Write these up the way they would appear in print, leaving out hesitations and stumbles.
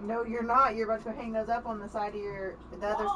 No, you're not. You're about to hang those up on the side of the other.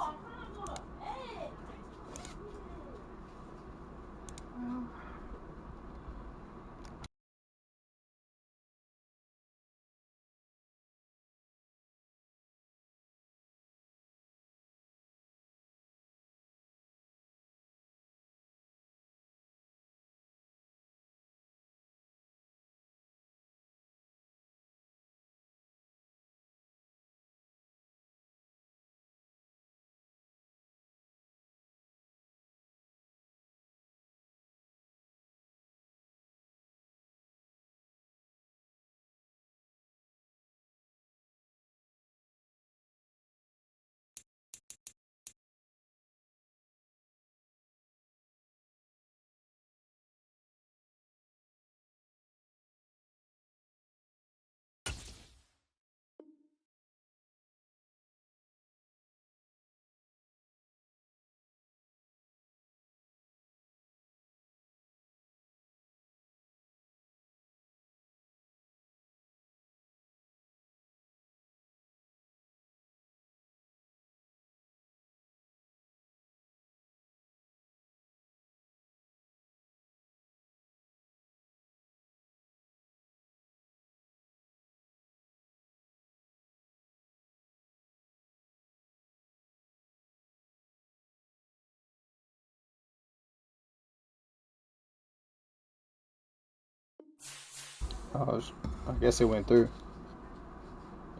Oh, I guess it went through.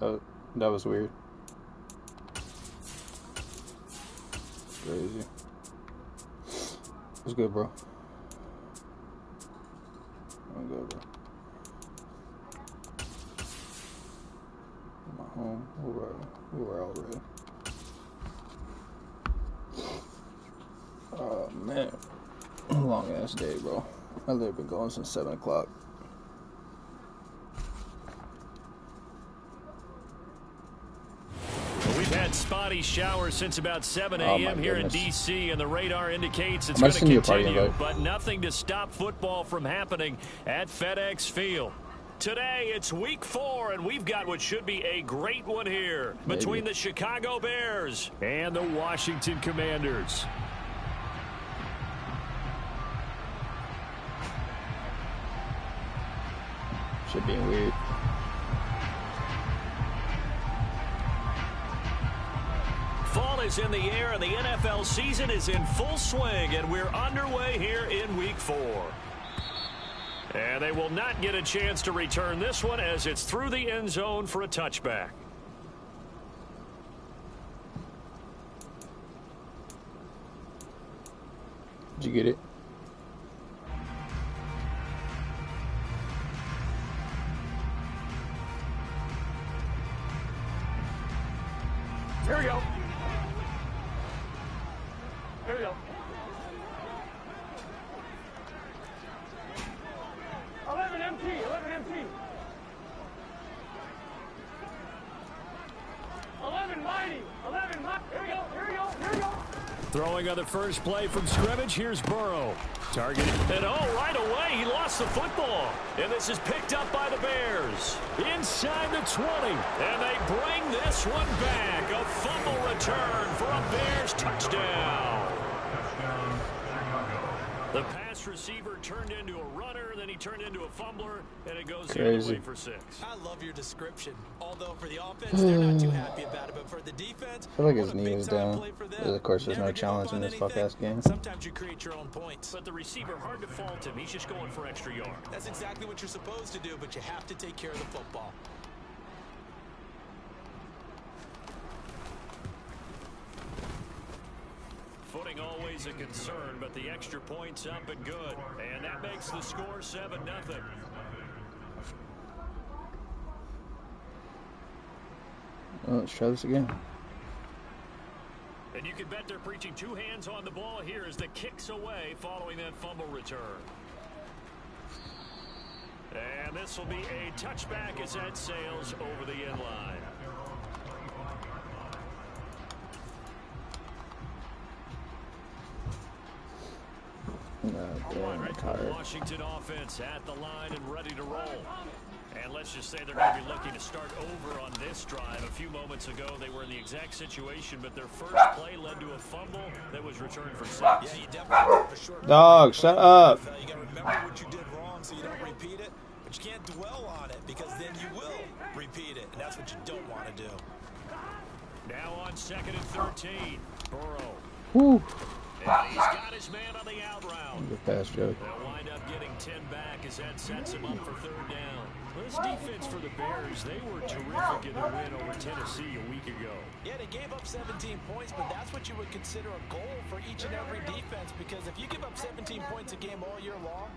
Oh, that was weird. Crazy. What's good, bro? I'm good, bro. I'm at home. We were already. Oh, man. Long ass day, bro. I literally been going since 7 o'clock. We've had spotty showers since about 7 a.m. here in D.C., and the radar indicates it's going to continue, but nothing to stop football from happening at FedEx Field. Today, it's week 4, and we've got what should be a great one here between the Chicago Bears and the Washington Commanders. Should be weird. Fall is in the air, and the NFL season is in full swing, and we're underway here in week 4. And they will not get a chance to return this one as it's through the end zone for a touchback. Did you get it? Here we go. Here we go. 11 MT, 11 MT. 11 mighty, 11 mighty. Here we go, here we go, here we go. Throwing on the first play from scrimmage, here's Burrow. Targeted, and right away, he lost the football. And this is picked up by the Bears. Inside the 20, and they bring this one back. A fumble return for a Bears touchdown. The pass receiver turned into a runner, then he turned into a fumbler, and it goes the other way for 6. I love your description. Although for the offense, they're not too happy about it, but for the defense, I feel like his knee was down. Of course, there's no challenge in this fuck-ass game. Sometimes you create your own points. But the receiver, hard to fault him. He's just going for extra yard. That's exactly what you're supposed to do, but you have to take care of the football. Footing always a concern, but the extra point's up and good. And that makes the score 7-0. Well, let's try this again. And you can bet they're preaching 2 hands on the ball here as the kick's away following that fumble return. And this will be a touchback as that sails over the end line. Damn, I'm tired. Washington offense at the line and ready to roll. And let's just say they're going to be looking to start over on this drive. A few moments ago, they were in the exact situation, but their first play led to a fumble that was returned for 6. Yeah, you definitely for sure. Dog, shut up. You got to remember what you did wrong so you don't repeat it, but you can't dwell on it because then you will repeat it, and that's what you don't want to do. Now on 2nd and 13, Burrow. Whew. And he's got his man on the out route. Good pass, Joe. They'll wind up getting 10 back as that sets him up for 3rd down. This defense for the Bears, they were terrific in their win over Tennessee a week ago. Yeah, they gave up 17 points, but that's what you would consider a goal for each and every defense, because if you give up 17 points a game all year long,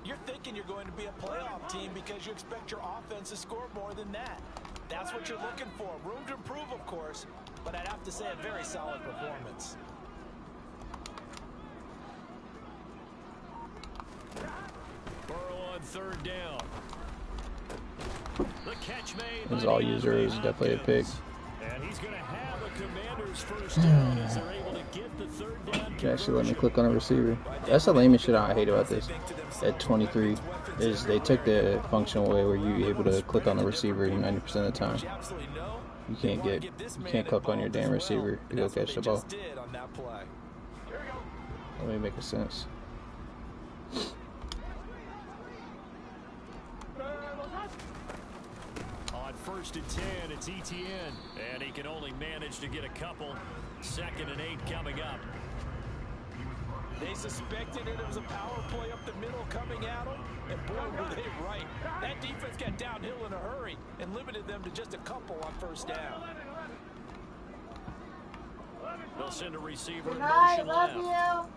you're thinking you're going to be a playoff team because you expect your offense to score more than that. That's what you're looking for. Room to improve, of course, but I'd have to say a very solid performance. Burrow on 3rd down. The catch made. His all user is definitely a pick. And he's going to have a Commander's 1st down as they're able to get the 3rd down. You can actually let me click on a receiver. That's the lamest shit I hate about this. At 23, is they took the function away where you're able to click on the receiver 90% of the time. You can't click on your damn receiver to go catch the ball. Let me make a sense. On 1st and 10, it's Etienne, and he can only manage to get a couple. 2nd and 8 coming up. They suspected it was a power play up the middle coming at them, and boy, were they right. That defense got downhill in a hurry and limited them to just a couple on 1st down. They'll send a receiver Good in night, motion love left. you.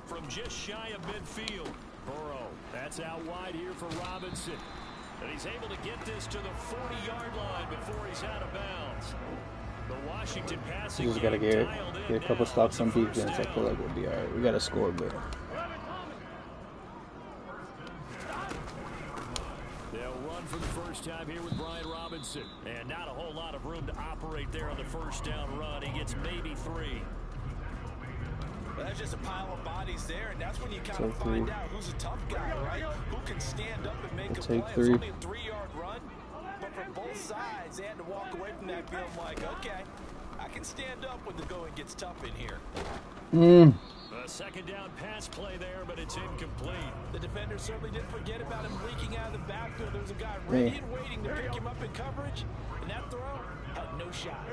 From just shy of midfield, Burrow. That's out wide here for Robinson. And he's able to get this to the 40-yard line before he's out of bounds. The Washington passing We just gotta game get a couple stops on defense. I feel like we'll be alright. We gotta score, but they'll run for the first time here with Brian Robinson. And not a whole lot of room to operate there on the 1st down run. He gets maybe 3. Well, there's just a pile of bodies there, and that's when you kind of find out who's a tough guy, right? Who can stand up and make a play. It's only a 3-yard run, but from both sides, they had to walk away from that feeling like, okay, I can stand up when the going gets tough in here. A 2nd down pass play there, but it's incomplete. The defender certainly didn't forget about him leaking out of the backfield. There was a guy ready and waiting to pick him up in coverage, and that throw had no shot.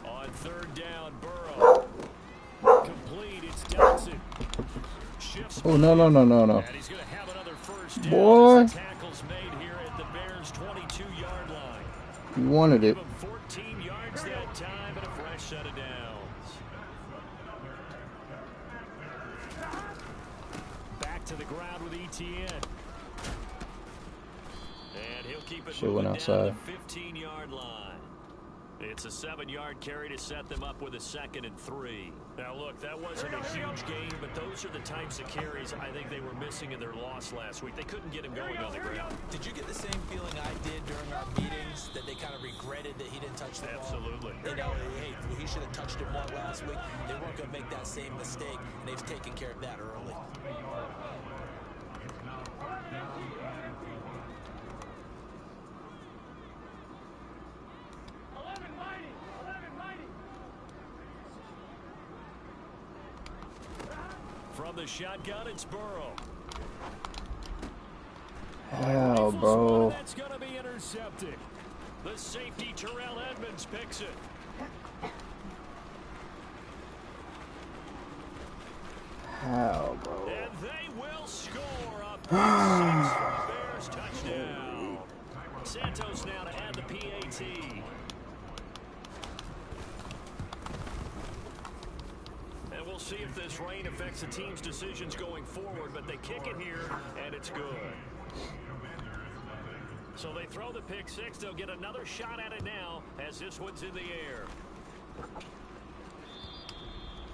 On 3rd down, Burrow. Complete, it's Johnson. oh no. And he's going to have another 1st down. Boy, Tackles made here at the Bears' 22-yard line. you wanted it. 14 yards that time and a fresh set of downs. Back to the ground with Etienne. And he'll keep it Shit went moving outside. down the 15-yard line. It's a 7-yard carry to set them up with a 2nd and 3. Now, look, that wasn't a huge game, but those are the types of carries I think they were missing in their loss last week. They couldn't get him going on the ground. Did you get the same feeling I did during our meetings, that they kind of regretted that he didn't touch the ball? Absolutely. You know, hey, he should have touched it more last week. They weren't going to make that same mistake, and they've taken care of that early. From the shotgun, it's Burrow. Hell, bro. That's going to be intercepted. The safety, Terrell Edmonds, picks it. How, bro? And they will score a Bears touchdown. Santos now to add the PAT. And we'll see if this rain affects the team's decisions going forward, but they kick it here, and it's good. So they throw the pick 6. They'll get another shot at it now as this one's in the air.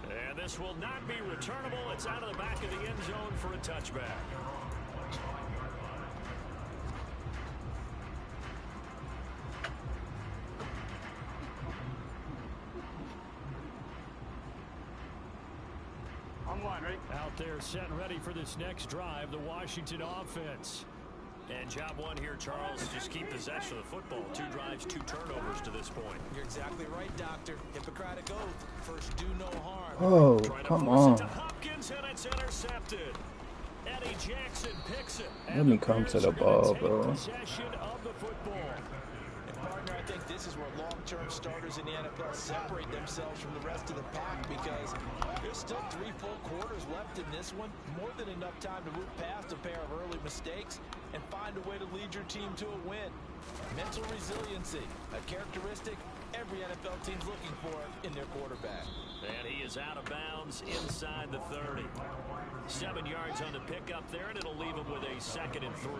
And this will not be returnable. It's out of the back of the end zone for a touchback. Out there set and ready for this next drive, the Washington offense. And job one here, Charles, just keep possession of the football. 2 drives, 2 turnovers to this point. You're exactly right, Doctor. Hippocratic oath. First, do no harm. Oh, come on. Hopkins, and it's intercepted. Eddie Jackson picks it. Let me come to the ball, bro. Possession of the football. And partner, I think this is where long-term starters in the NFL separate themselves from the rest of the pack, because there's still 3 full quarters left in this one. More than enough time to move past a pair of early mistakes and find a way to lead your team to a win. Mental resiliency, a characteristic every NFL team's looking for in their quarterback. And he is out of bounds inside the 30. 7 yards on the pickup there, and it'll leave him with a 2nd and 3.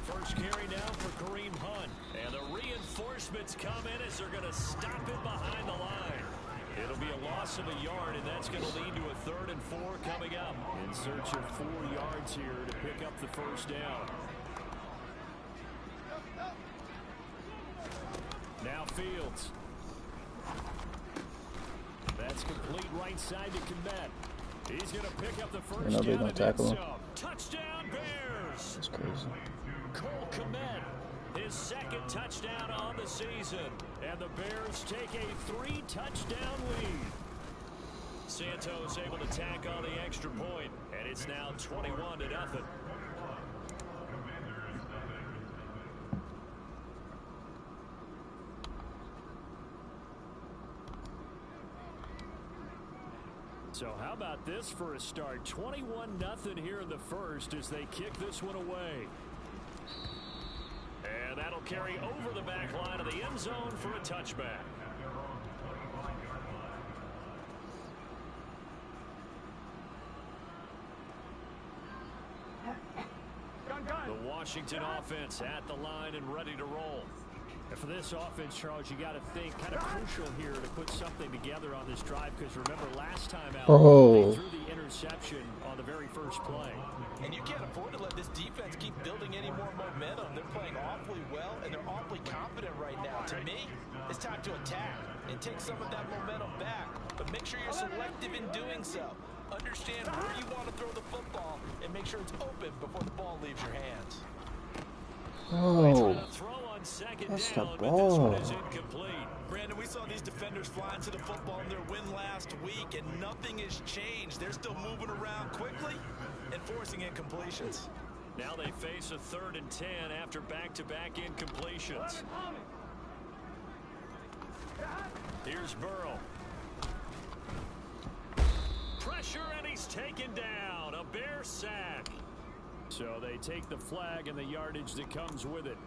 First carry now for Kareem Hunt. And the reinforcements come in as they're going to stop it behind the line. It'll be a loss of a yard, and that's going to lead to a 3rd and 4 coming up. In search of 4 yards here to pick up the first down. Now Fields. That's complete right side to Kmet. He's going to pick up the first down. They're gonna tackle him. Touchdown Bears. That's crazy. Cole Kmet, his 2nd touchdown on the season. And the Bears take a 3-touchdown lead. Santos able to tack on the extra point, and it's now 21-0. So how about this for a start? 21-0 here in the first as they kick this one away. And that'll carry over the back line of the end zone for a touchback. The Washington offense at the line and ready to roll. And for this offense, Charles, you got to think kind of crucial here to put something together on this drive, because remember last time out, they threw the interception on the very first play. And you can't afford to let this defense keep building any more momentum. They're playing awfully well, and they're awfully confident right now. To me, it's time to attack and take some of that momentum back. But make sure you're selective in doing so. Understand where you want to throw the football and make sure it's open before the ball leaves your hands. Oh, that's the ball. Brandon, we saw these defenders flying to the football in their win last week, and nothing has changed. They're still moving around quickly and forcing incompletions. Now they face a 3rd and 10 after back-to-back incompletions. Here's Burrow. Pressure, and he's taken down. A Bear sack. So they take the flag and the yardage that comes with it.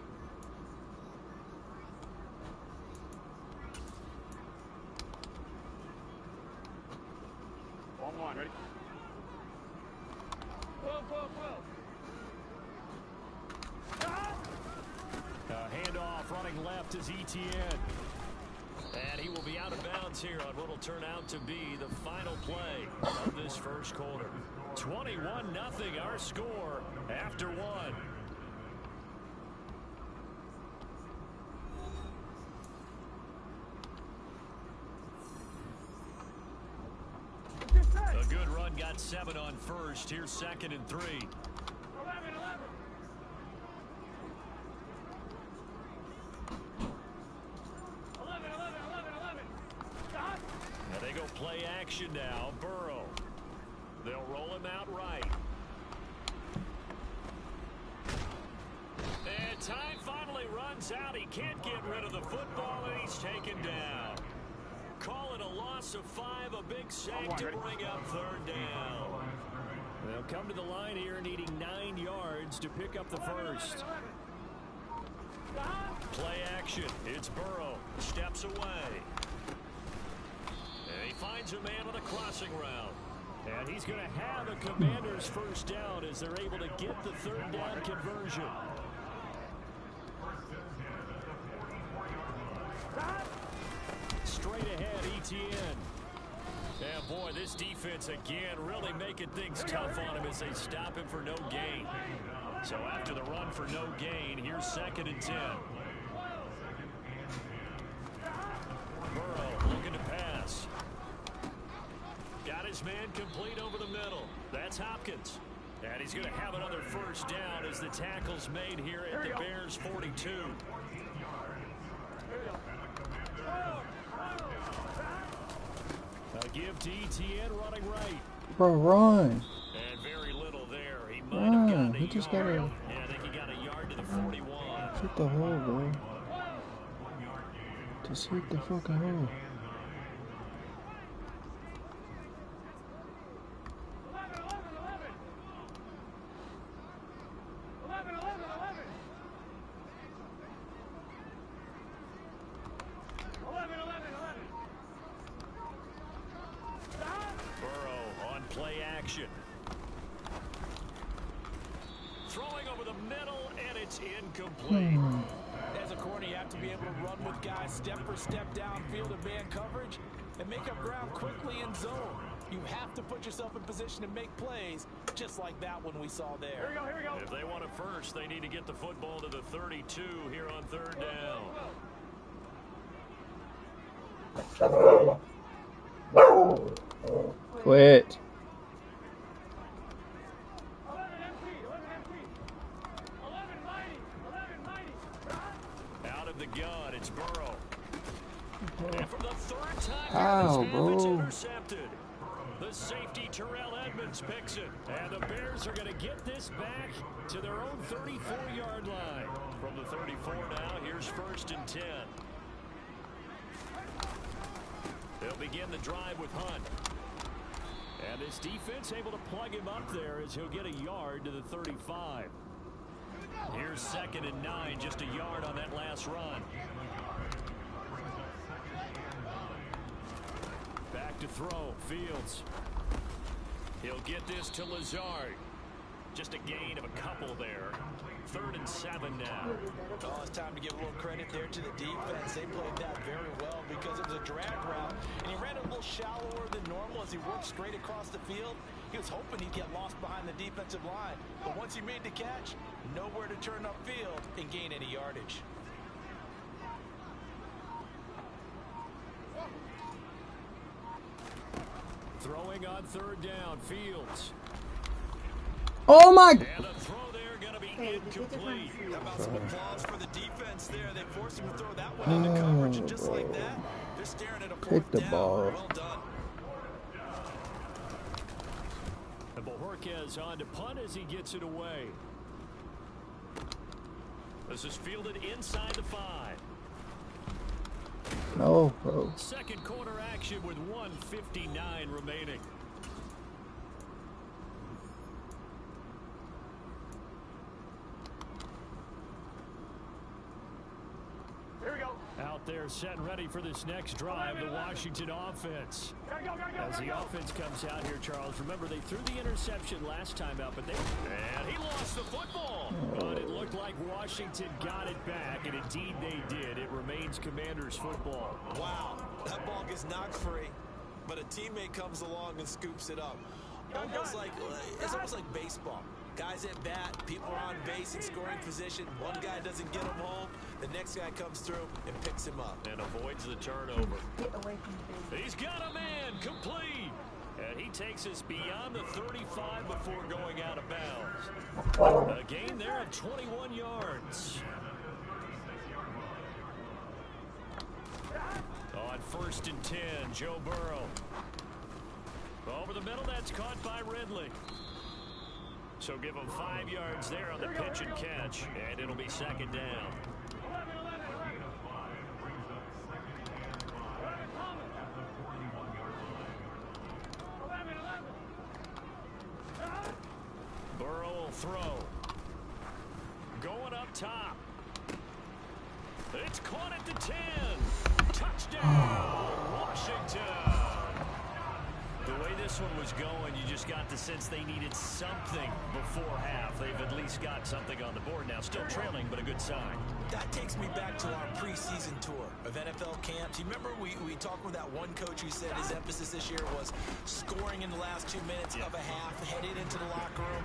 On, ready? Handoff running left is ETN. And he will be out of bounds here on what will turn out to be the final play of this first quarter. 21-0 our score after 1. A good run, got 7 on first. Here's 2nd and 3. 11. Now they go play action now. Burrow. They'll roll him out right. And time finally runs out. He can't get rid of the football, and he's taken down. Call it a loss of 5, a big sack to bring up 3rd down. They'll come to the line here needing 9 yards to pick up the first. Play action. It's Burrow. Steps away. And he finds a man on the crossing route. And he's going to have a Commander's first down as they're able to get the third down conversion. Straight ahead, Etienne. Yeah, boy, this defense again really making things tough on him as they stop him for no gain. So after the run for no gain, here's 2nd and 10. Burrow looking to pass. Got his man complete over the middle. That's Hopkins. And he's going to have another first down as the tackle's made here at the Bears' 42. A give to Etienne running right. Bro, run. And very little there. He might have gotten a He just got yard. Yeah, I think he got a yard to the 41. hit the hole, bro. Just hit the fucking hole. Throwing over the middle, and it's incomplete. As a corner, you have to be able to run with guys step for step downfield in man coverage and make up ground quickly in zone. You have to put yourself in position to make plays, just like that one we saw there. Here we go. If they want it first, they need to get the football to the 32 here on 3rd down. Quit. Out of the gun, it's Burrow. And for the 3rd time, it's intercepted. The safety Terrell Edmonds picks it. And the Bears are going to get this back to their own 34-yard line. From the 34 now, here's 1st and 10. They'll begin the drive with Hunt. And this defense able to plug him up there as he'll get a yard to the 35. Here's 2nd and 9, just a yard on that last run. Back to throw, Fields. He'll get this to Lazard. Just a gain of a couple there. 3rd and 7 now. Oh, it's time to give a little credit there to the defense. They played that very well because it was a drag route, and he ran a little shallower than normal as he worked straight across the field. He was hoping he'd get lost behind the defensive line, but once he made the catch, nowhere to turn upfield and gain any yardage. Throwing on 3rd down, Fields. Oh my! And a throw there going to be incomplete. How about some applause for the defense there? They forced him to throw that one into coverage, and just like that, they're staring at a 4th down. Well done. And Bojorquez on to punt as he gets it away. This is fielded inside the 5. No, bro. 2nd quarter action with 1:59 remaining. Here we go. Out there set and ready for this next drive, the Washington offense. As the offense comes out here, Charles, remember they threw the interception last time out, but and he lost the football. But it looked like Washington got it back, and indeed they did. It remains Commanders football. Wow, that ball gets knocked free, but a teammate comes along and scoops it up. It's almost like baseball. Guys at bat, people are on base in scoring position. One guy doesn't get him home. The next guy comes through and picks him up. And avoids the turnover. Get away from the base. He's got a man complete. And he takes us beyond the 35 before going out of bounds. A gain there of 21 yards. On 1st and 10, Joe Burrow. Over the middle, that's caught by Ridley. So give him 5 yards there on the pitch and catch, and it'll be 2nd down. Burrow will throw. Going up top. It's caught at the 10. Touchdown, Washington. The The way this one was going, you just got the sense they needed something before half. They've at least got something on the board now. Still trailing, but a good sign. That takes me back to our preseason tour of NFL camps. You remember we talked with that one coach who said his emphasis this year was scoring in the last 2 minutes of a half, headed into the locker room.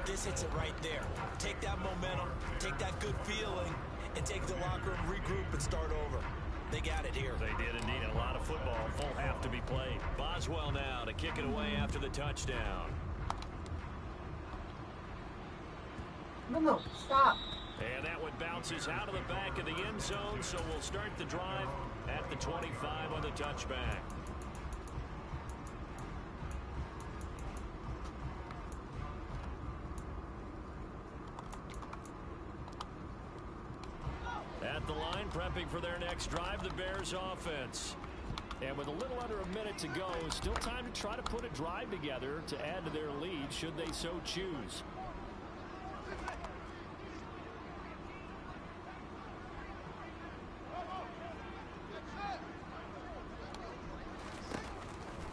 This hits it right there. Take that momentum, take that good feeling, and take the locker room, regroup, and start over. They got it here. They did indeed. A lot of football. Full half to be played. Boswell now to kick it away after the touchdown. No, stop. And that one bounces out of the back of the end zone, so we'll start the drive at the 25 on the touchback. At the line, prepping for their next drive, the Bears offense. And with a little under a minute to go, still time to try to put a drive together to add to their lead should they so choose.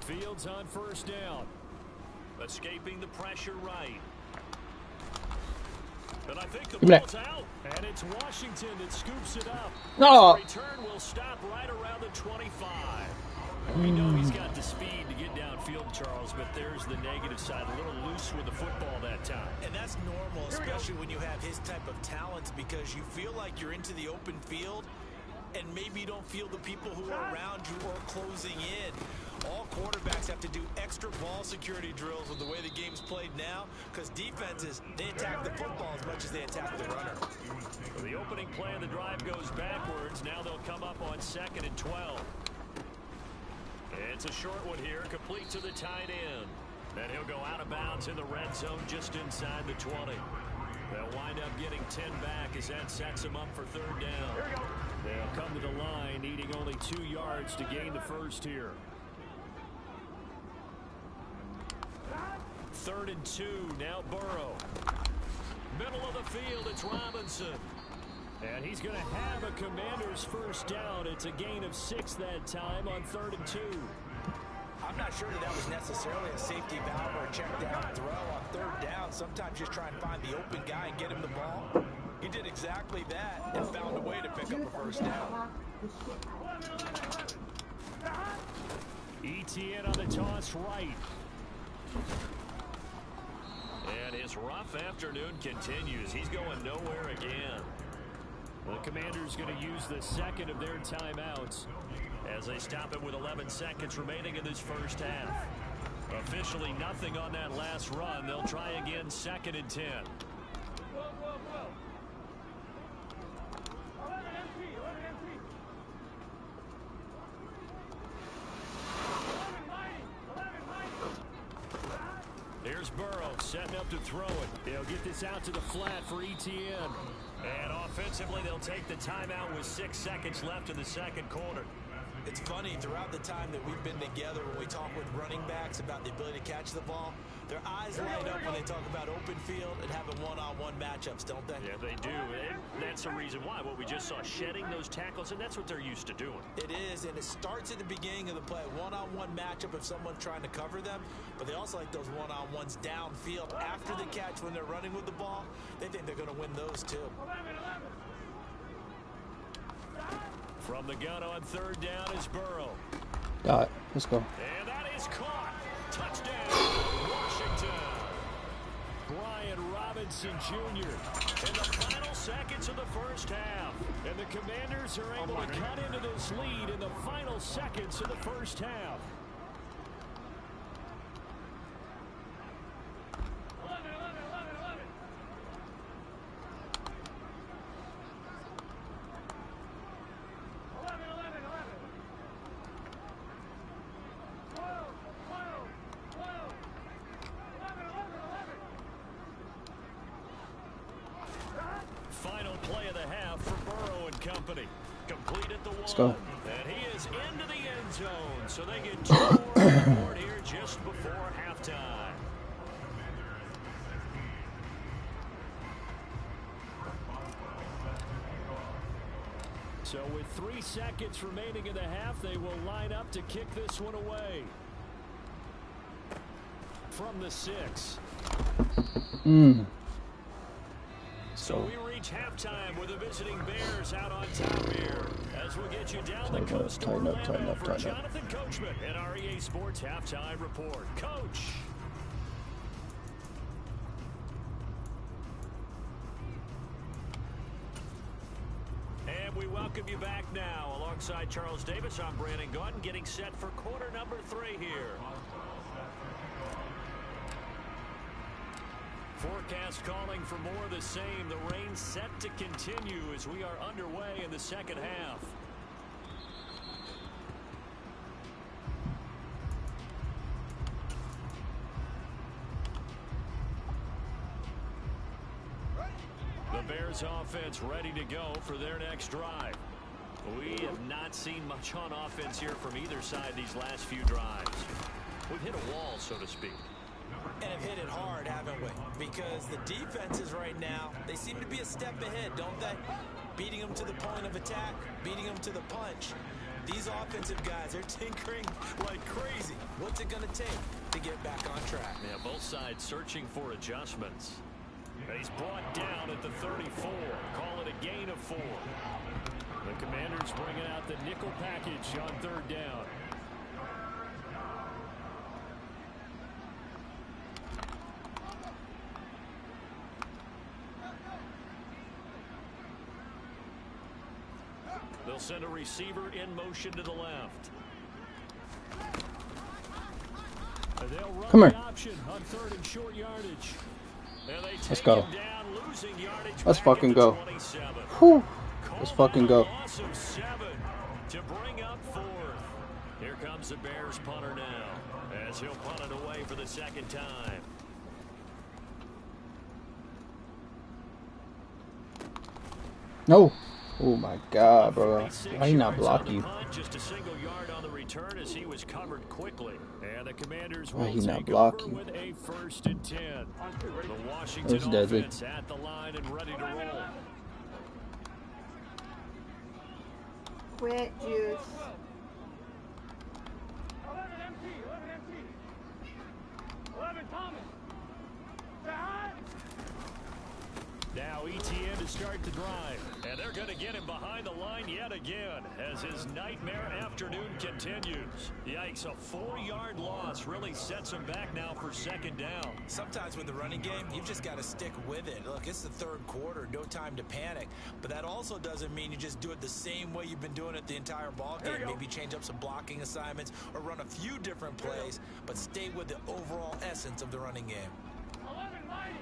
Fields on first down. Escaping the pressure right. But I think the ball's out. And it's Washington that scoops it up. No. The return will stop right around the 25. We know he's got the speed to get downfield, Charles, but there's the negative side. A little loose with the football that time. And that's normal, especially when you have his type of talents, because you feel like you're into the open field and maybe you don't feel the people who are around you or closing in. All quarterbacks have to do extra ball security drills with the way the game's played now, because defenses, they attack the football as much as they attack the runner. So the opening play of the drive goes backwards. Now they'll come up on 2nd and 12. It's a short one here, complete to the tight end. And he'll go out of bounds in the red zone just inside the 20. They'll wind up getting 10 back as that sets them up for 3rd down. They'll come to the line, needing only 2 yards to gain the first here. 3rd and 2, now Burrow. Middle of the field, it's Robinson. And he's going to have a Commander's first down. It's a gain of 6 that time on 3rd and 2. I'm not sure that was necessarily a safety valve or a check down throw on 3rd down. Sometimes just try and find the open guy and get him the ball. He did exactly that and found a way to pick up a first down. ETN on the toss right. And his rough afternoon continues. He's going nowhere again. The Commanders going to use the second of their timeouts as they stop it with 11 seconds remaining in this first half. Officially nothing on that last run. They'll try again 2nd and 10. Here's Burrow setting up to throw it. They'll get this out to the flat for ETN. And offensively, they'll take the timeout with 6 seconds left in the second quarter. It's funny, throughout the time that we've been together, when we talk with running backs about the ability to catch the ball, their eyes light up when they talk about open field and having one-on-one matchups, don't they? Yeah, they do. And that's the reason why. What we just saw, shedding those tackles, and that's what they're used to doing. It is, and it starts at the beginning of the play. One-on-one matchup if someone's trying to cover them, but they also like those one-on-ones downfield after the catch when they're running with the ball. They think they're going to win those too. From the gun on 3rd down is Burrow. All right, let's go. And that is caught. Touchdown, Washington. Brian Robinson Jr. in the final seconds of the first half. And the Commanders are able to cut into this lead in the final seconds of the first half. Final play of the half for Burrow and company. Complete at the 1. Let's go. And he is into the end zone. So they get 2 more on the board here just before halftime. So with 3 seconds remaining in the half, they will line up to kick this one away. from the 6. So we reach halftime with the visiting Bears out on top here. As we'll get you down the coast to Orlando for Jonathan Coachman at our EA Sports Halftime Report. Coach. And we welcome you back now. Alongside Charles Davis, I'm Brandon Gunn, getting set for quarter number 3 here. Forecast calling for more of the same. The rain set to continue as we are underway in the second half. The Bears offense ready to go for their next drive. We have not seen much on offense here from either side these last few drives. We've hit a wall, so to speak. And have hit it hard, haven't we? Because the defenses right now, they seem to be a step ahead, don't they? Beating them to the point of attack, beating them to the punch. These offensive guys are tinkering like crazy. What's it going to take to get back on track? Yeah, both sides searching for adjustments. He's brought down at the 34. Call it a gain of 4. The Commanders bringing out the nickel package on 3rd down. They'll send a receiver in motion to the left. And they'll run Come here. the option on 3rd and short yardage. And they Let's take go. him down, losing yardage Let's back fucking at the go. 27. Whew. Let's fucking go. Loss of 7 to bring up 4th. Here comes the Bears punter now as he'll punt it away for the 2nd time. No. Oh my God, bro. Why he not block you? Just a single yard on the return as he was covered quickly. And the Commanders Why will he not take block over you? with a 1st and 10. The Washington That's deadly. offense at the line and ready to roll. Quit juice. 11 MT. 11 Thomas. Now ETN to start the drive. And they're going to get him behind the line yet again as his nightmare afternoon continues. Yikes, a 4-yard loss really sets him back now for 2nd down. Sometimes with the running game, you've just got to stick with it. Look, it's the 3rd quarter, no time to panic. But that also doesn't mean you just do it the same way you've been doing it the entire ball game. Maybe change up some blocking assignments or run a few different plays, but stay with the overall essence of the running game. 11 mighty.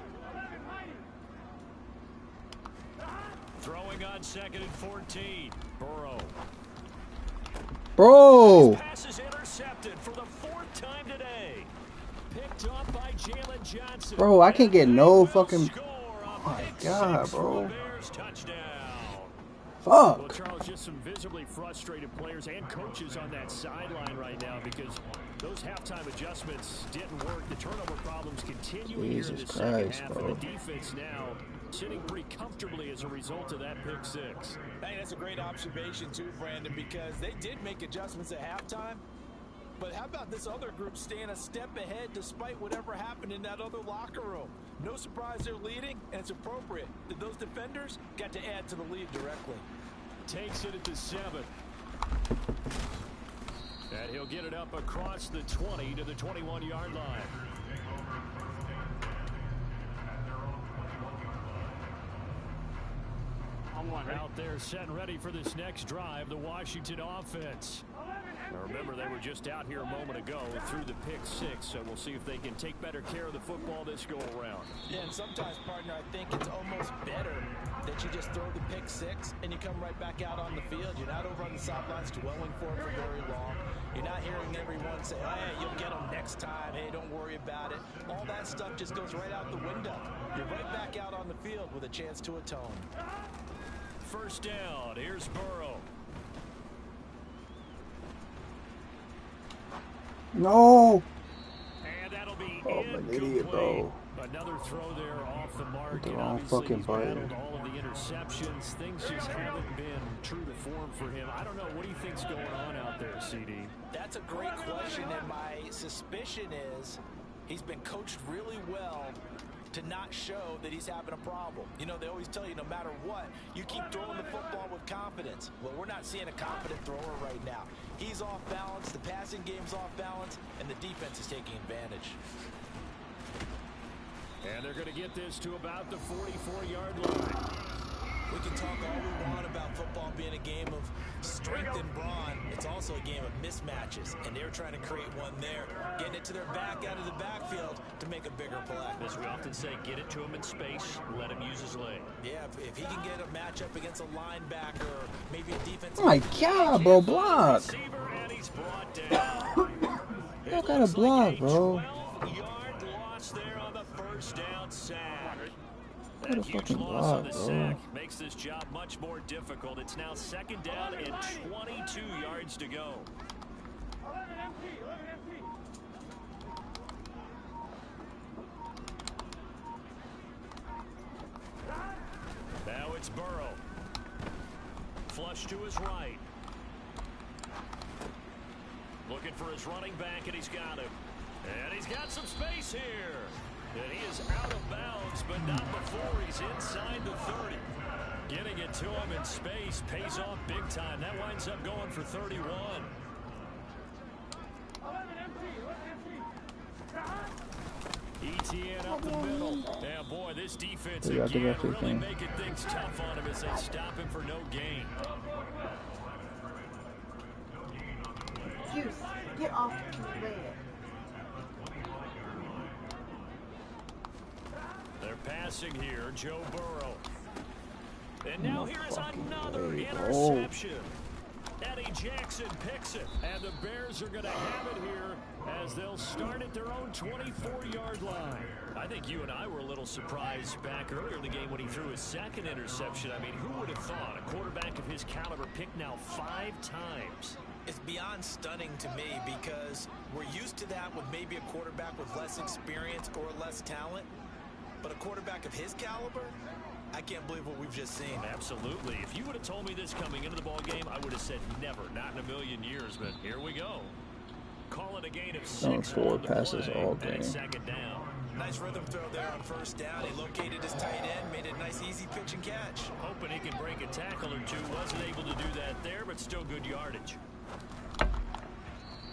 Throwing on 2nd and 14. Burrow. Bro. Pass is intercepted for the 4th time today. Picked up by Jalen Johnson. Bro, I can't get no fucking. Oh my God, bro. Touchdown. Fuck. Well, Charles, just some visibly frustrated players and coaches on that sideline right now because those halftime adjustments didn't work. The turnover problems continue here in the second half, bro. and the defense now sitting pretty comfortably as a result of that pick 6. Hey, that's a great observation too, Brandon, because they did make adjustments at halftime. But how about this other group staying a step ahead despite whatever happened in that other locker room? No surprise they're leading, and it's appropriate. Those defenders got to add to the lead directly. Takes it at the 7. And he'll get it up across the 20 to the 21-yard line. Out there set and ready for this next drive, the Washington offense. Now remember, they were just out here a moment ago through the pick 6, so we'll see if they can take better care of the football this go around. Yeah, and sometimes, partner, I think it's almost better that you just throw the pick 6 and you come right back out on the field. You're not over on the sidelines dwelling for it for very long. You're not hearing everyone say, oh, hey, you'll get them next time. Hey, don't worry about it. All that stuff just goes right out the window. You're right back out on the field with a chance to atone. 1st down. Here's Burrow. No. And that'll be I'm an idiot, bro. Another throw there off the mark. With the and wrong obviously fucking he's button. battled all of the interceptions. Things just haven't been true to form for him. I don't know. What do you think's going on out there, CD? That's a great question, and my suspicion is He's been coached really well to not show that he's having a problem. You know, they always tell you no matter what, you keep throwing the football with confidence. Well, we're not seeing a confident thrower right now. He's off balance, the passing game's off balance, and the defense is taking advantage. And they're going to get this to about the 44-yard line. We can talk all we want about football being a game of strength and brawn. It's also a game of mismatches, and they're trying to create one there, getting it to their back out of the backfield to make a bigger play. As we often say, get it to him in space, let him use his leg. Yeah, if he can get a matchup against a linebacker or maybe a defensive... Oh my God, bro, block. Receiver, and he's brought down. Y'all gotta block, bro. 12-yard loss there on the first down sack. What a That huge fucking loss on block, the bro. sack makes this job much more difficult. It's now second down and 22 yards to go. 11 empty, 11 empty. Now it's Burrow. Flush to his right. Looking for his running back, and he's got him. And he's got some space here. And he is out of bounds, but not before he's inside the 30. Getting it to him in space pays off big time. That winds up going for 31. 11 empty, 11 empty. ETN up the middle. Yeah, boy, this defense Yeah, again directly really thing. making things tough on him as they stop him for no gain. Juice, get off the bed. They're passing here, Joe Burrow. And now No here is fucking another way, bro. interception. Eddie Jackson picks it, and the Bears are going to have it here as they'll start at their own 24-yard line. I think you and I were a little surprised back earlier in the game when he threw his second interception. I mean, who would have thought a quarterback of his caliber picked now 5 times? It's beyond stunning to me because we're used to that with maybe a quarterback with less experience or less talent. But a quarterback of his caliber, I can't believe what we've just seen. Absolutely. If you would have told me this coming into the ball game, I would have said never, not in a million years. But here we go. Call it a gain of 6 4 on the passes play, all and game. it's second down. Nice rhythm throw there on first down. He located his tight end, made it a nice easy pitch and catch. Hoping he can break a tackle or two. Wasn't able to do that there, but still good yardage.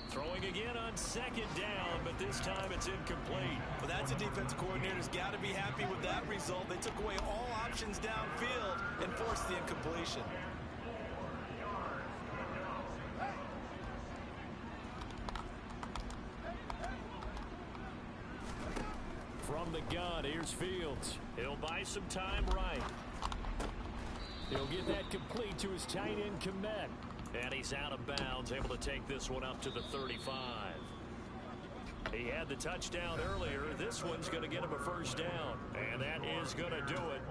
Throwing again on second down, but this time it's incomplete. Well, that's a defense coordinator's got to be happy with that result. They took away all options downfield and forced the incompletion. From the gun, here's Fields. He'll buy some time right. He'll get that complete to his tight end Komet. And he's out of bounds, able to take this one up to the 35. He had the touchdown earlier. This one's going to get him a first down. And that is going to do it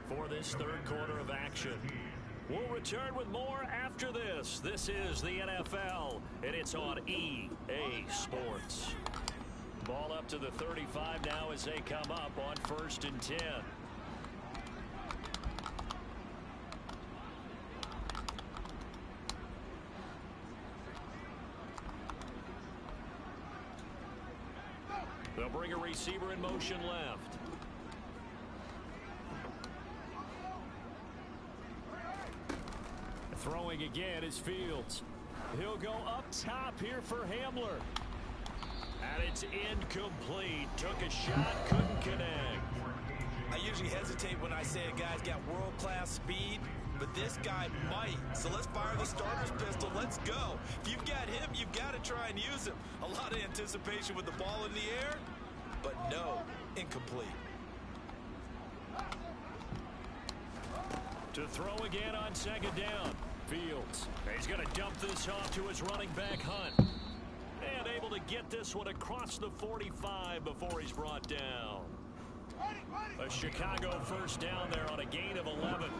for this third quarter of action. We'll return with more after this. This is the NFL, and it's on EA Sports. Ball up to the 35 now as they come up on 1st and 10. They'll bring a receiver in motion left. Throwing again is Fields. He'll go up top here for Hamler. And it's incomplete. Took a shot, couldn't connect. I usually hesitate when I say a guy's got world-class speed, but this guy might. So let's fire the starter's pistol. Let's go. If you've got him, you've got to try and use him. A lot of anticipation with the ball in the air, but no, incomplete. To throw again on second down. Fields. He's going to dump this off to his running back, Hunt. And able to get this one across the 45 before he's brought down. A Chicago first down there on a gain of 11.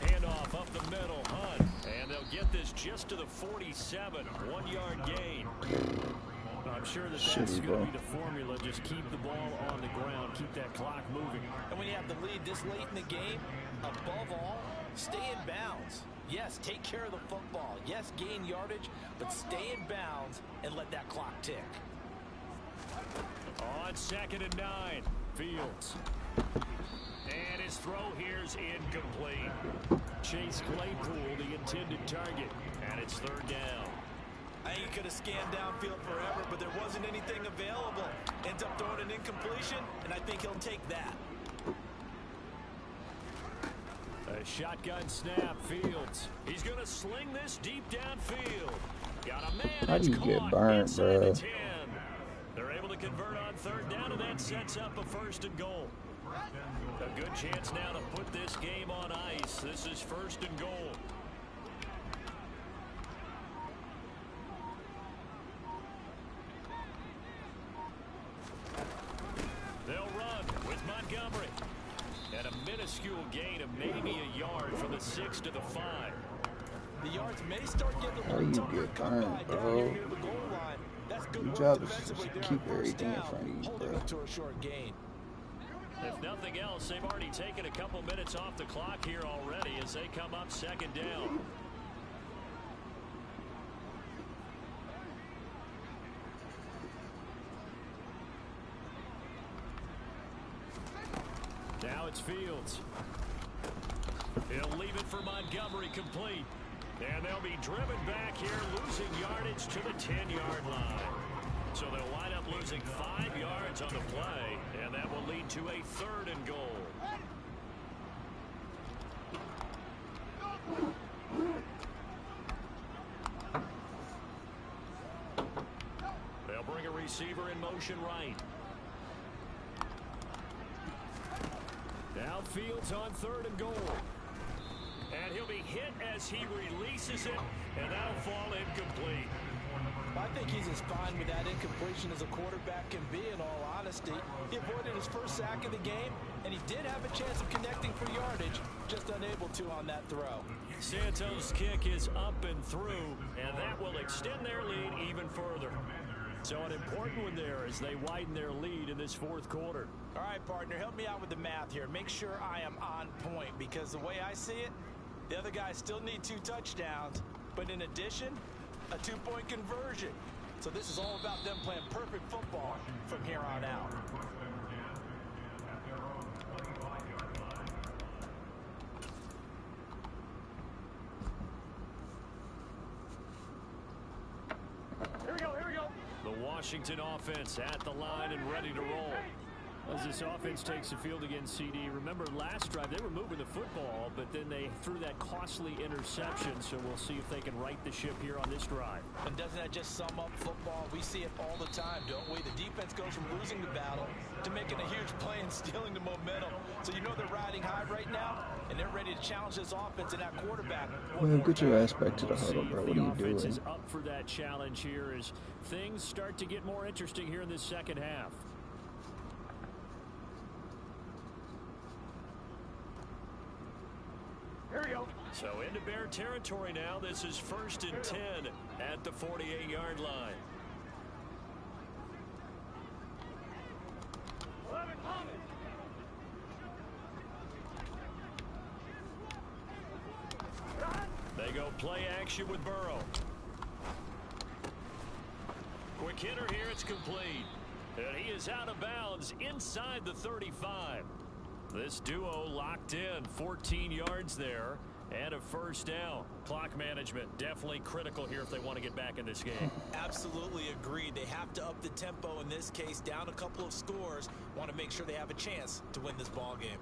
Handoff up the middle, Hunt. And they'll get this just to the 47. 1-yard gain. I'm sure that's Shitty, going bro. to be the formula. Just keep the ball on the ground. Keep that clock moving. And when you have the lead this late in the game, above all, stay in bounds. Yes, take care of the football. Yes, gain yardage, but stay in bounds and let that clock tick. On 2nd and 9, Fields. And his throw here's incomplete. Chase Claypool, the intended target, and it's 3rd down. I think he could have scanned downfield forever, but there wasn't anything available. Ends up throwing an incompletion, and I think he'll take that. A shotgun snap, Fields. He's going to sling this deep downfield. Got a man. How do you get burnt, bro? They're able to convert on 3rd down, and that sets up a 1st and goal. A good chance now to put this game on ice. This is 1st and goal. They'll run with Montgomery. And a minuscule gain of maybe a yard from the 6 to the 5. The yards may start getting a How little you tougher get to come by burned, down bro? here near the goal line. That's good Your work job is defensively just there keep on 1st everything in down, front of you, holding bro. them to a short gain. If nothing else, they've already taken a couple minutes off the clock here already as they come up 2nd down. Now it's Fields. He'll leave it for Montgomery complete. And they'll be driven back here, losing yardage to the 10-yard line. So they'll wind up losing 5 yards on the play, and that will lead to a 3rd and goal. They'll bring a receiver in motion right. Now Fields on 3rd and goal. And he'll be hit as he releases it, and that'll fall incomplete. I think he's as fine with that incompletion as a quarterback can be, in all honesty. He avoided his first sack of the game, and he did have a chance of connecting for yardage, just unable to on that throw. Santos' kick is up and through, and that will extend their lead even further. So an important one there as they widen their lead in this 4th quarter. All right, partner, help me out with the math here. Make sure I am on point, because the way I see it, the other guys still need 2 touchdowns, but in addition, a 2-point conversion. So this is all about them playing perfect football from here on out. Here we go, here we go. The Washington offense at the line and ready to roll. As this offense takes the field against CD, remember last drive they were moving the football, but then they threw that costly interception, so we'll see if they can right the ship here on this drive. And doesn't that just sum up football? We see it all the time, don't we? The defense goes from losing the battle to making a huge play and stealing the momentum. So you know they're riding high right now, and they're ready to challenge this offense and that quarterback. Well, get your ass back to the huddle, See bro. if What the are you offense doing? is up for that challenge here as things start to get more interesting here in this 2nd half. Here we go. So into Bear territory now. This is 1st and 10 at the 48-yard line. 11, Thomas. They go play action with Burrow. Quick hitter here. It's complete. And he is out of bounds inside the 35. This duo locked in, 14 yards there and a 1st down. Clock management definitely critical here if they want to get back in this game. Absolutely agreed. They have to up the tempo in this case, down a couple of scores. Want to make sure they have a chance to win this ball game.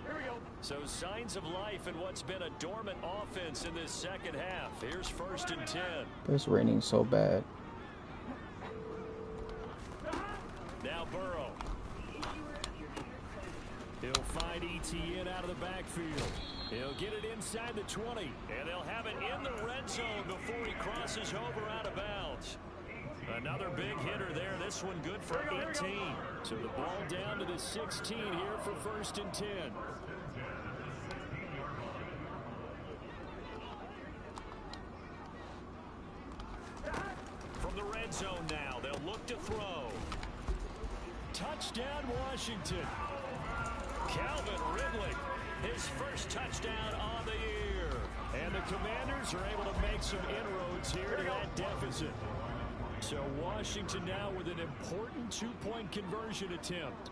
Here we go. So signs of life in what's been a dormant offense in this 2nd half. Here's 1st and 10. It's raining so bad. Now Burrow. He'll find ETN out of the backfield. He'll get it inside the 20, and they'll have it in the red zone before he crosses over out of bounds. Another big hitter there. This one good for 18. So the ball down to the 16 here for 1st and 10. Touchdown, Washington. Calvin Ridley, his first touchdown on the year. And the Commanders are able to make some inroads here to that deficit. So Washington now with an important two-point conversion attempt.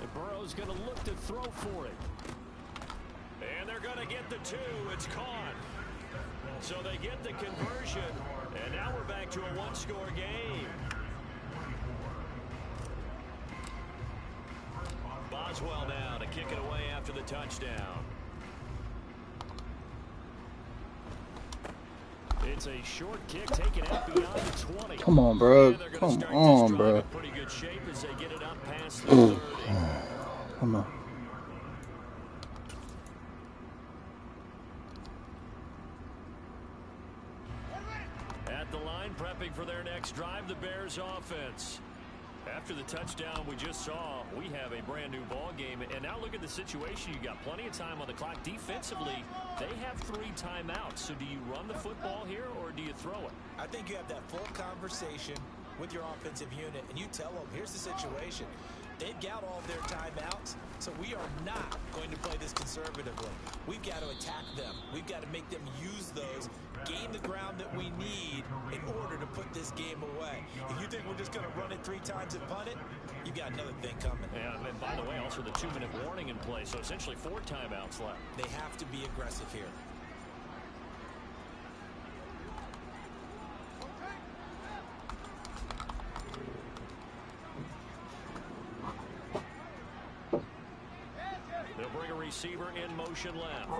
And Burrow's going to look to throw for it. And they're going to get the 2. It's caught. So they get the conversion. And now we're back to a one-score game. Boswell now to kick it away after the touchdown. It's a short kick taken out beyond the 20. Come on, bro. Come on, bro. Pretty good shape as they get it up past the 30. Come on. At the line, prepping for their next drive, the Bears offense. After the touchdown we just saw, we have a brand new ball game. And now look at the situation. You got plenty of time on the clock. Defensively, they have 3 timeouts. So do you run the football here or do you throw it? I think you have that full conversation with your offensive unit, and you tell them, here's the situation. They've got all their timeouts, so we are not going to play this conservatively. We've got to attack them. We've got to make them use those, gain the ground that we need in order to put this game away. If you think we're just going to run it 3 times and punt it, you've got another thing coming. Yeah, and by the way, also the 2-minute warning in play, so essentially 4 timeouts left. They have to be aggressive here. They'll bring a receiver in motion left.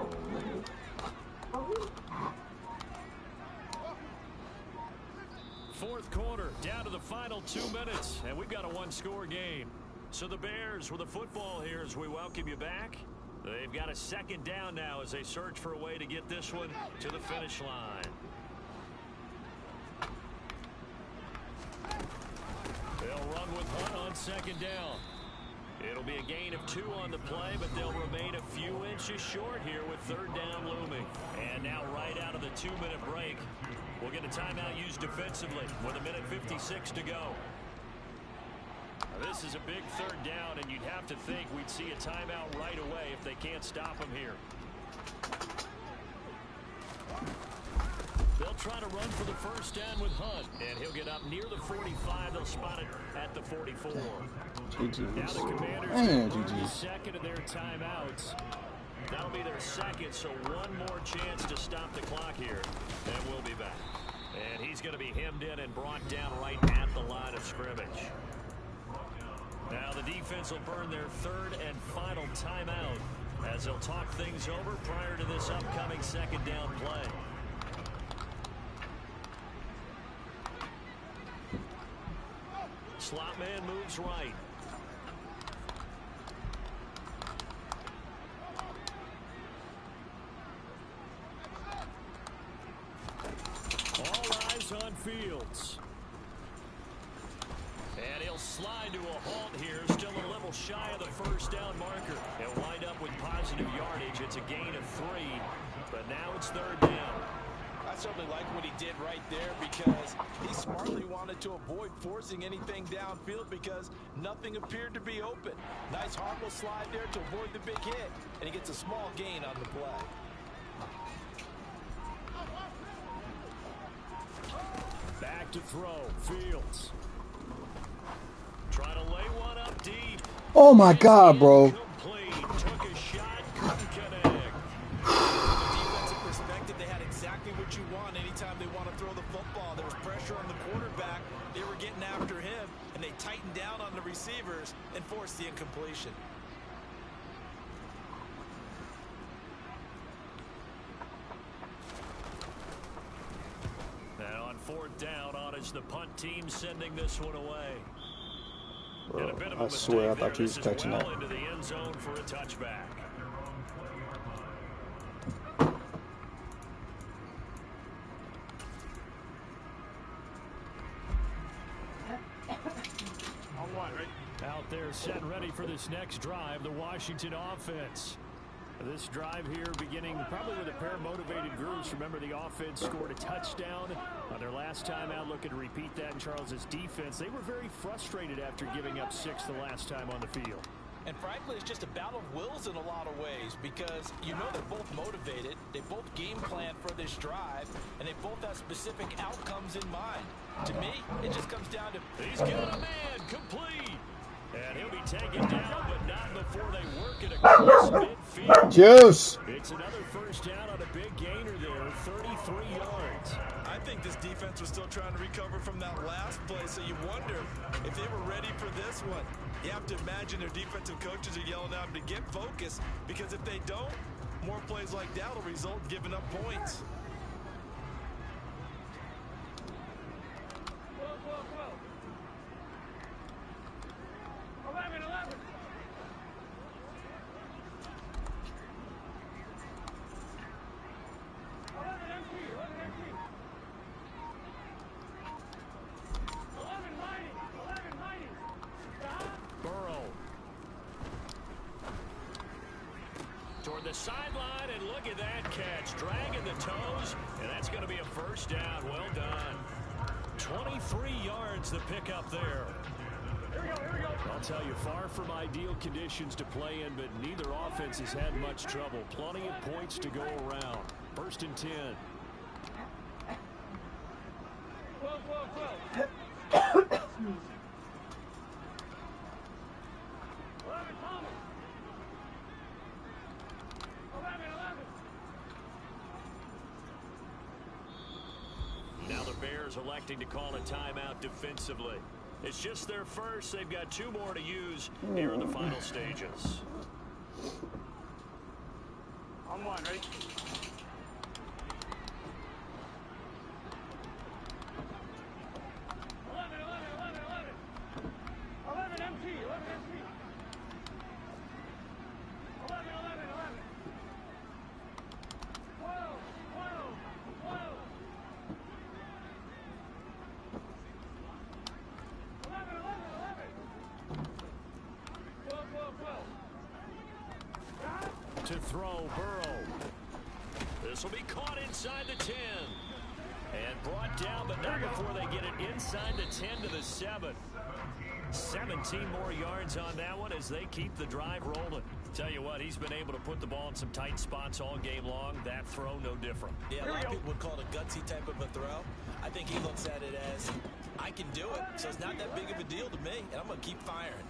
Fourth quarter, down to the final 2 minutes, and we've got a one-score game. So the Bears with the football here as we welcome you back. They've got a second down now as they search for a way to get this one to the finish line. They'll run with Hunt on second down. It'll be a gain of 2 on the play, but they'll remain a few inches short here with third down looming. And now right out of the 2-minute break, we'll get a timeout used defensively with 1:56 to go. Now, this is a big third down, and you'd have to think we'd see a timeout right away if they can't stop him here. They'll try to run for the first down with Hunt, and he'll get up near the 45. They'll spot it at the 44. Now the Commanders are second of their timeouts. That'll be their second, so one more chance to stop the clock here, and we'll be back. And he's going to be hemmed in and brought down right at the line of scrimmage. Now the defense will burn their third and final timeout as they'll talk things over prior to this upcoming second down play. Slot man moves right. All eyes on Fields. And he'll slide to a halt here, still a little shy of the first down marker. He'll wind up with positive yardage. It's a gain of 3, but now it's third down. I certainly like what he did right there because he smartly wanted to avoid forcing anything downfield because nothing appeared to be open. Nice harmless slide there to avoid the big hit, and he gets a small gain on the play. Back to throw, Fields. Trying to lay one up deep. Oh my God, bro. Complete. Took a shot, couldn't connect. From a defensive perspective, they had exactly what you want anytime they want to throw the football. There was pressure on the quarterback. They were getting after him, and they tightened down on the receivers and forced the incompletion. Now on fourth down, on is the punt team sending this one away. Bro, I swear I thought you was catching that. Into the end zone for a touchback. Out there set ready for this next drive, the Washington offense. This drive here beginning probably with a pair of motivated groups. Remember, the offense scored a touchdown on their last time out. Looking to repeat that in Charles's defense. They were very frustrated after giving up 6 the last time on the field. And frankly, it's just a battle of wills in a lot of ways because you know they're both motivated, they both game plan for this drive, and they both have specific outcomes in mind. To me, it just comes down to... He's got a man complete. And he'll be taken down, but not before they work it across midfield. Juice! It's another first down on a big gainer there, 33 yards. I think this defense was still trying to recover from that last play, so you wonder if they were ready for this one. You have to imagine their defensive coaches are yelling at them to get focused, because if they don't, more plays like that will result in giving up points. Whoa. 11. 11 empty. 11 empty. 11 mighty. 11 mighty. Stop. Burrow. Toward the sideline, and look at that catch. Dragging the toes, and that's going to be a first down. Well done. 23 yards the pickup there. Here we go. I'll tell you, far from ideal conditions to play in, but neither offense has had much trouble. Plenty of points to go around. 1st and 10. Whoa. 11 Thomas. 11. Now the Bears electing to call a timeout defensively. It's just their first. They've got 2 more to use here in the final stages. On one, ready? 11 MT. 11. Whoa. 11. To throw, Burrow. This will be caught inside the 10. And brought down, but not before they get it inside the 10 to the 7. 17 more yards on that one as they keep the drive rolling. Tell you what, he's been able to put the ball in some tight spots all game long. That throw, no different. Yeah, a lot of people would call it a gutsy type of a throw. I think he looks at it as, I can do it, so it's not that big of a deal to me, and I'm going to keep firing.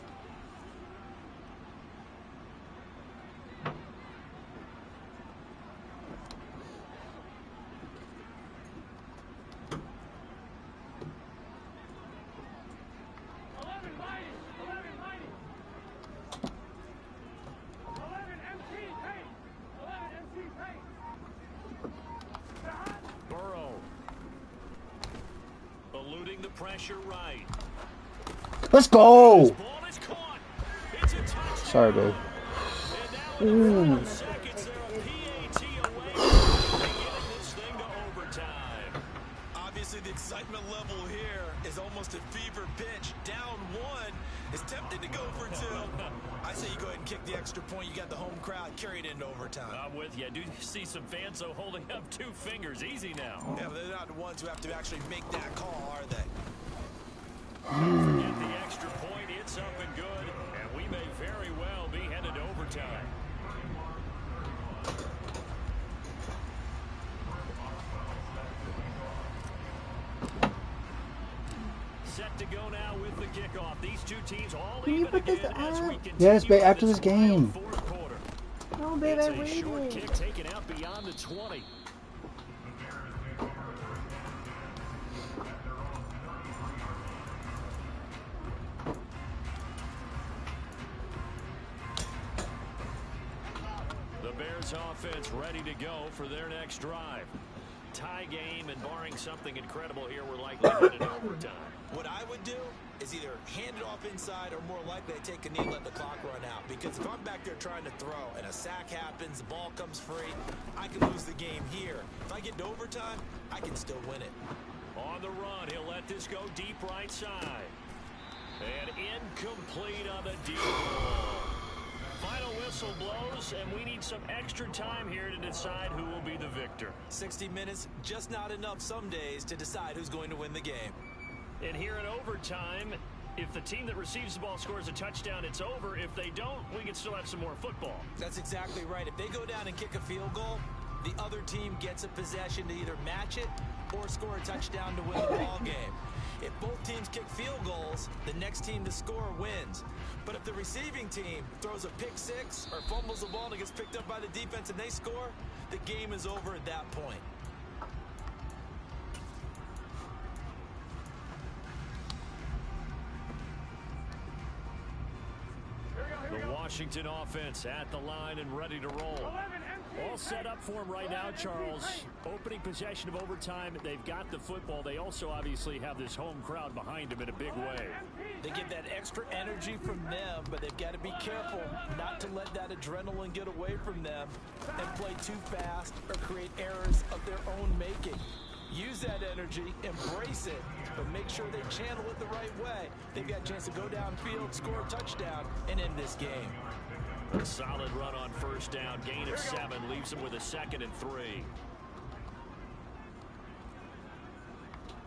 Pressure right. Let's go. Ball is caught. It's a touchdown. Sorry, babe. And now with seconds, they're a PAT away from getting this thing to overtime. Obviously, the excitement level here is almost a fever pitch. Down 1 is tempted to go for 2. I say you go ahead and kick the extra point. You got the home crowd carried into overtime. I'm with you. I do see some fans, though, holding up 2 fingers. Easy now. Yeah, but they're not the ones who have to actually make that call, are they? Don't forget the extra point. It's up and good, and we may very well be headed to overtime. Set to go now with the kickoff. These 2 teams all Can you even put this again as we up? continue Yes, babe, after this this game. wild 4th quarter. No, babe, It's I a short waited. kick taken out beyond the 20. The Bears offense ready to go for their next drive. Tie game, and barring something incredible here, we're likely headed to overtime. What I would do is either hand it off inside or more likely I take a knee and let the clock run out. Because if I'm back there trying to throw and a sack happens, the ball comes free, I can lose the game here. If I get to overtime, I can still win it. On the run, he'll let this go deep right side. And incomplete on the deep ball. Final whistle blows, and we need some extra time here to decide who will be the victor. 60 minutes, just not enough some days to decide who's going to win the game. And here in overtime, if the team that receives the ball scores a touchdown, it's over. If they don't, we can still have some more football. That's exactly right. If they go down and kick a field goal, the other team gets a possession to either match it or score a touchdown to win the ball game. If both teams kick field goals, the next team to score wins. But if the receiving team throws a pick six or fumbles the ball and it gets picked up by the defense and they score, the game is over at that point. The Washington offense at the line and ready to roll. All set up for him right now, Charles. Opening possession of overtime. They've got the football. They also obviously have this home crowd behind them in a big way. They get that extra energy from them, but they've got to be careful not to let that adrenaline get away from them and play too fast or create errors of their own making. Use that energy, embrace it, but make sure they channel it the right way. They've got a chance to go downfield, score a touchdown, and end this game. A solid run on first down. Gain of 7 leaves them with a 2nd and 3.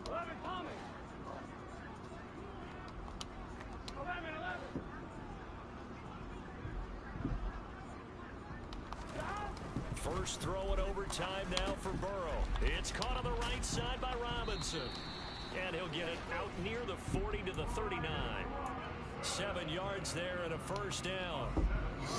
11, Tommy. 11. First throw in overtime now for Burrow. It's caught on the right side by Robinson. And he'll get it out near the 40 to the 39. 7 yards there and a first down.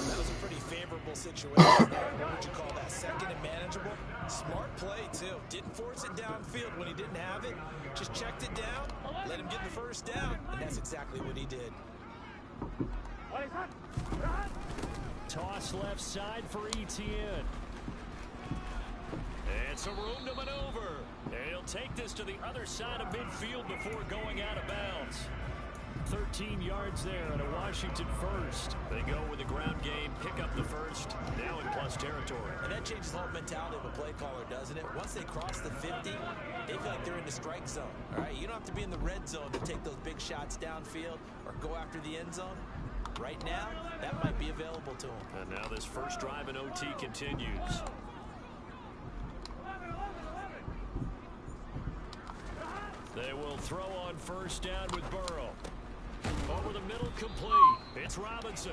That was a pretty favorable situation there. What would you call that? Second and manageable? Smart play, too. Didn't force it downfield when he didn't have it. Just checked it down, let him get the first down, and that's exactly what he did. Toss left side for Etienne. It's a room to maneuver. And he'll take this to the other side of midfield before going out of bounds. 13 yards there and a Washington first. They go with the ground game, pick up the first, now in plus territory. And that changes the whole mentality of a play caller, doesn't it? Once they cross the 50, they feel like they're in the strike zone. All right, you don't have to be in the red zone to take those big shots downfield or go after the end zone. Right now, that might be available to them. And now this first drive in OT continues. They will throw on first down with Burrow. Over the middle, complete. It's Robinson.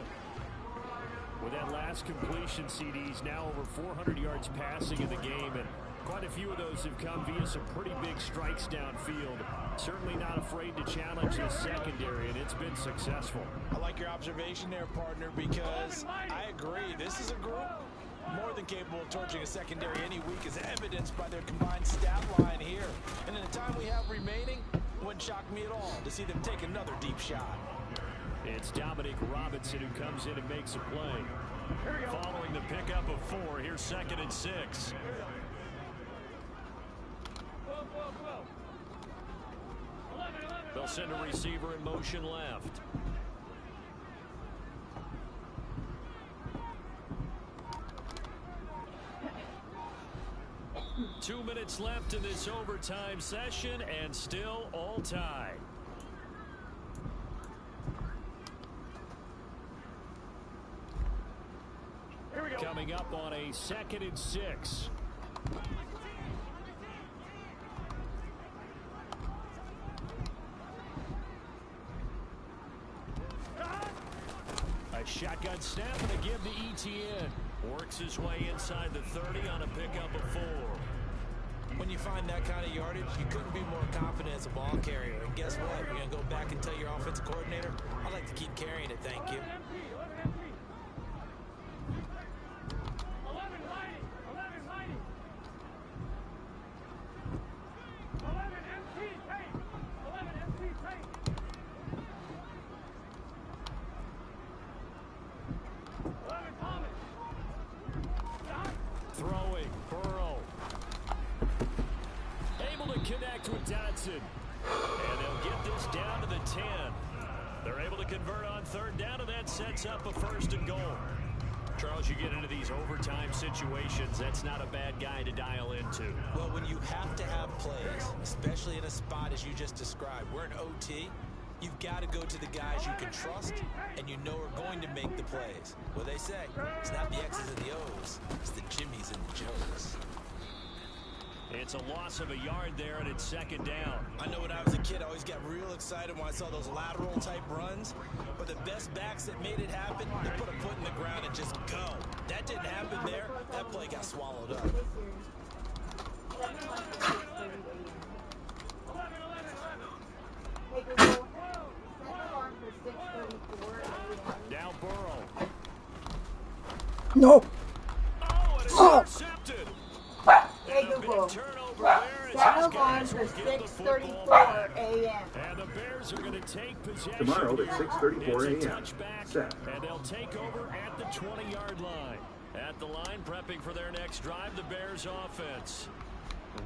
With that last completion, CD's now over 400 yards passing in the game, and quite a few of those have come via some pretty big strikes downfield. Certainly not afraid to challenge the secondary, and it's been successful. I like your observation there, partner, because I agree. This is a group more than capable of torching a secondary any week, as evidenced by their combined stat line here. And in the time we have remaining, it wouldn't shock me at all to see them take another deep shot. It's Dominic Robinson who comes in and makes a play. Following the pickup of 4, here's 2nd and 6. They'll send a receiver in motion left. Two minutes left in this overtime session, and still all tied. Here we go. Coming up on a 2nd and 6. A shotgun snap and a give to Etienne. Works his way inside the 30 on a pickup of 4. When you find that kind of yardage, you couldn't be more confident as a ball carrier. And guess what? You're going to go back and tell your offensive coordinator, I'd like to keep carrying it, thank you. 11 mighty. 11 mighty. 11 MC tape. 11 MC tape. 11 Thomas. Throwing, Burrow. Able to connect with Dotson. And they'll get this down to the 10. They're able to convert on 3rd down, and that sets up a 1st and goal. Charles, you get into these overtime situations, that's not a bad guy to dial into. Well, when you have to have plays, especially in a spot as you just described, we're in OT, You've got to go to the guys you can trust and you know are going to make the plays. What they say, it's not the X's and the O's, it's the Jimmys and the Joes. It's a loss of a yard there, and it's second down. I know when I was a kid, I always got real excited when I saw those lateral type runs. But the best backs that made it happen, they put a foot in the ground and just go. That didn't happen there. That play got swallowed up. Now Burrow. No. Oh, and it's intercepted. Hey And a Google, big turnover there as set these the line guys for will give the football 6:34 back. a.m. And the Bears are going to take possession. Tomorrow at here. 6:34 It's a a.m. touchback, Set. and they'll take over at the 20-yard line. At the line, prepping for their next drive, the Bears offense.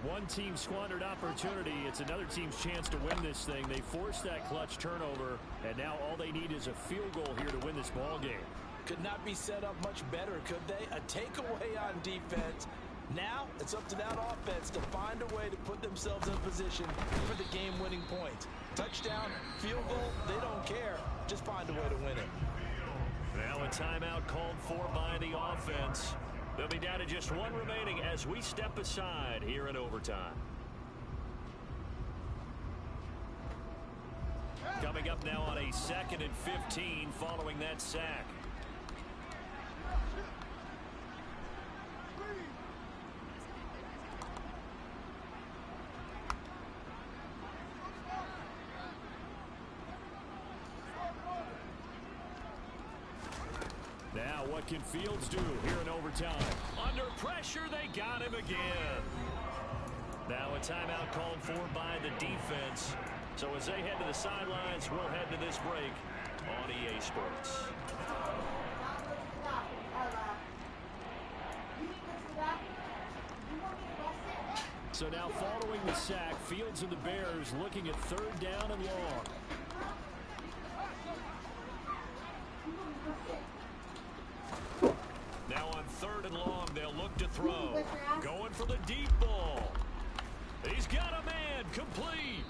One team squandered opportunity. It's another team's chance to win this thing. They forced that clutch turnover, and now all they need is a field goal here to win this ball game. Could not be set up much better, could they? A takeaway on defense. Now it's up to that offense to find a way to put themselves in position for the game-winning points. Touchdown, field goal, they don't care. Just find a way to win it. Now a timeout called for by the offense. They'll be down to just one remaining as we step aside here in overtime. Coming up now on a 2nd and 15 following that sack. Now what can Fields do here in overtime? Under pressure, they got him again. Now a timeout called for by the defense. So as they head to the sidelines, we'll head to this break on EA Sports. So now following the sack, Fields and the Bears looking at 3rd down and long. Now on 3rd and long, they'll look to throw. Going for the deep ball. He's got a man, complete.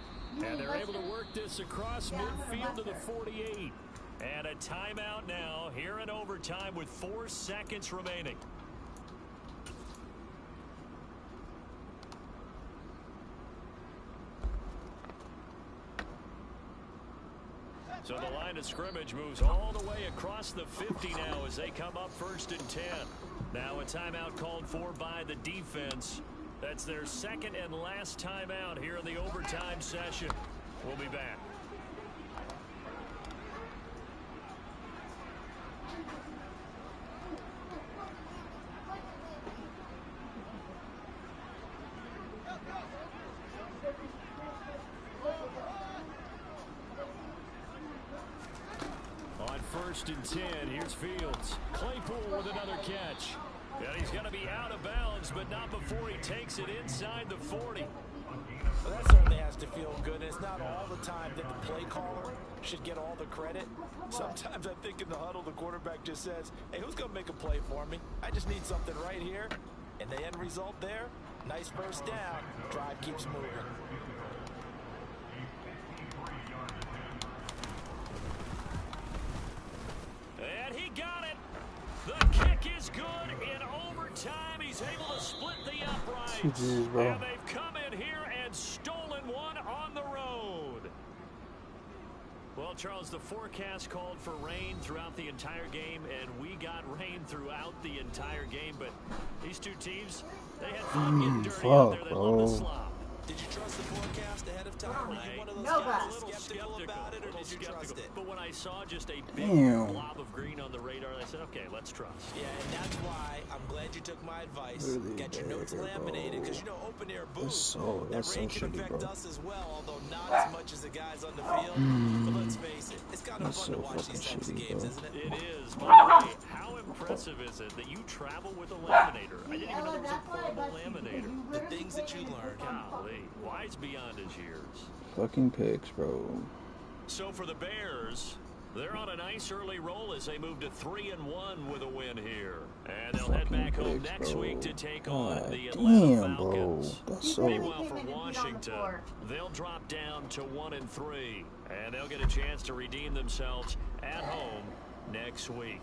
And they're able to work this across midfield to the 48. And a timeout now here in overtime with 4 seconds remaining. So the line of scrimmage moves all the way across the 50 now as they come up 1st and 10. Now a timeout called for by the defense. That's their 2nd and last timeout here in the overtime session. We'll be back. On 1st and 10, here's Fields. Claypool with another catch. And he's going to be out of bounds, but not before he takes it inside the 40. Well, that certainly has to feel good. It's not all the time that the play caller should get all the credit. Sometimes I think in the huddle, the quarterback just says, hey, who's going to make a play for me? I just need something right here. And the end result there, nice first down. Drive keeps moving. And he got it. The kick is good in overtime. He's able to split the uprights. Jeez, bro. And they've come in here and stolen one on the road. Well, Charles, the forecast called for rain throughout the entire game, and we got rain throughout the entire game. But these two teams, they had fun getting dirty out there. They love the slop. Did you trust the forecast ahead of time? Were you one of those No, guys but- a little skeptical about it, or did you trust it? But when I saw just a big Damn. blob of green on the radar, I said, okay, let's trust. Yeah, and that's why I'm glad you took my advice. Really Get your notes bad, laminated, because bro. open air That's boost. so That rain can shitty, affect bro. us as well, although not as much as the guys on the field. But let's face it, it's kind of That's fun to so watch these fucking types of shitty, games, bro. isn't it? It is. By the way, how impressive is it that you travel with a laminator? I didn't even know there was a portable laminator. The things that you learn. Golly, wise beyond his years. Fucking picks, bro. So for the Bears, They're on a nice early roll as they move to 3-1 with a win here. And they'll head back home next week to take on the Atlanta Falcons. That's Meanwhile, for Washington, they'll drop down to 1-3. And they'll get a chance to redeem themselves at home next week.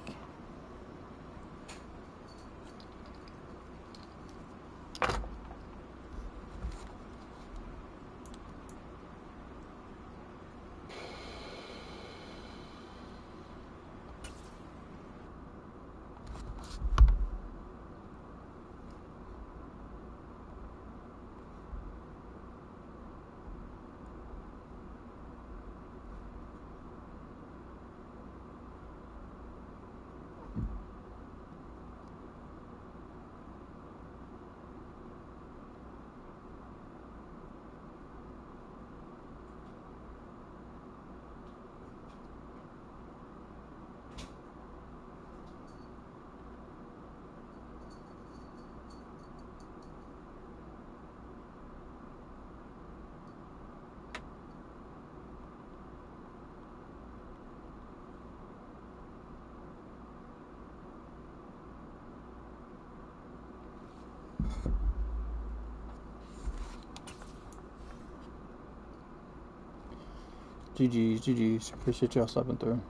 GG's. Appreciate y'all stopping through.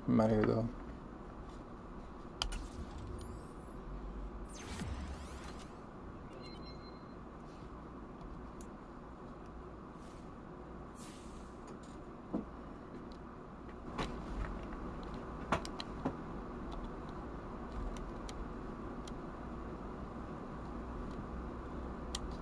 I'm out of here though.